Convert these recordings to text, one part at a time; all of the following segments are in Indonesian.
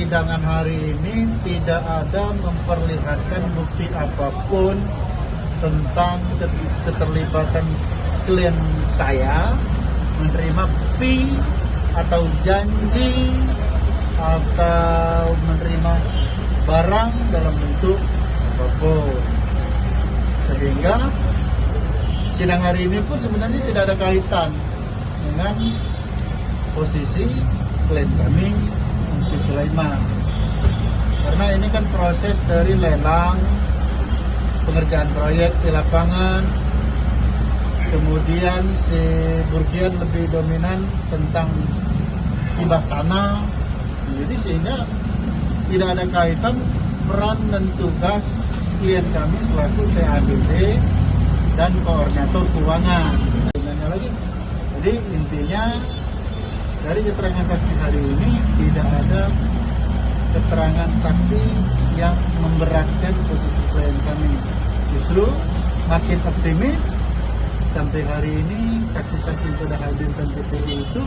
persidangan hari ini tidak ada memperlihatkan bukti apapun tentang keterlibatan klien saya menerima fee atau janji atau menerima barang dalam bentuk apapun. Sehingga sidang hari ini pun sebenarnya tidak ada kaitan dengan posisi klien kami, Musi Sulaiman. Karena ini kan proses dari lelang, pengerjaan proyek di lapangan, kemudian si Burgian lebih dominan tentang hibah tanah, jadi sehingga tidak ada kaitan peran dan tugas klien kami selaku TABD dan koordinator keuangan. Lagi, jadi intinya dari keterangan saksi hari ini tidak ada keterangan saksi yang memberatkan posisi klien kami. Justru makin optimis sampai hari ini saksi-saksi yang sudah hadir dan PPI itu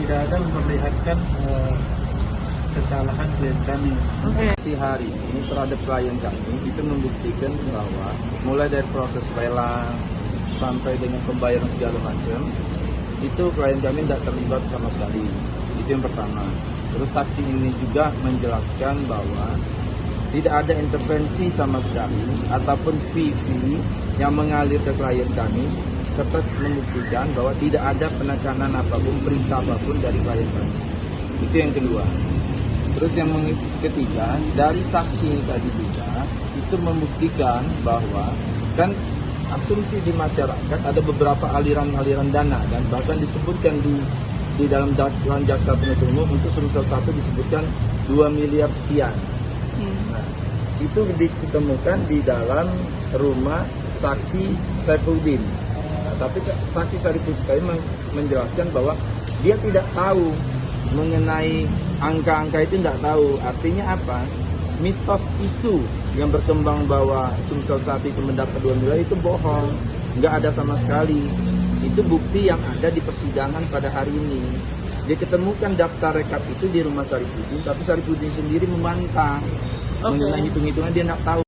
tidak ada memperlihatkan kesalahan klien kami. Si hari ini terhadap klien kami itu membuktikan bahwa mulai dari proses lelang sampai dengan pembayaran segala macam itu klien kami tidak terlibat sama sekali. Itu yang pertama. Terus saksi ini juga menjelaskan bahwa tidak ada intervensi sama sekali ataupun fee yang mengalir ke klien kami, serta membuktikan bahwa tidak ada penekanan apapun, perintah apapun dari klien kami. Itu yang kedua. Terus yang ketiga, dari saksi tadi juga itu membuktikan bahwa kan asumsi di masyarakat ada beberapa aliran-aliran dana, dan bahkan disebutkan di dalam dakwaan jaksa penuntut umum untuk Sumsel 1 disebutkan 2 miliar sekian. Nah, itu ditemukan di dalam rumah saksi Saifuddin. Nah, tapi saksi Saifuddin menjelaskan bahwa dia tidak tahu mengenai angka-angka itu, tidak tahu. Artinya apa? Mitos isu yang berkembang bahwa Sumsel 1 itu mendapat 2 miliar itu bohong, nggak ada sama sekali. Itu bukti yang ada di persidangan pada hari ini. Dia ketemukan daftar rekap itu di rumah Saifuddin, tapi Saifuddin sendiri membantah mengenai hitung-hitungan, dia nggak tahu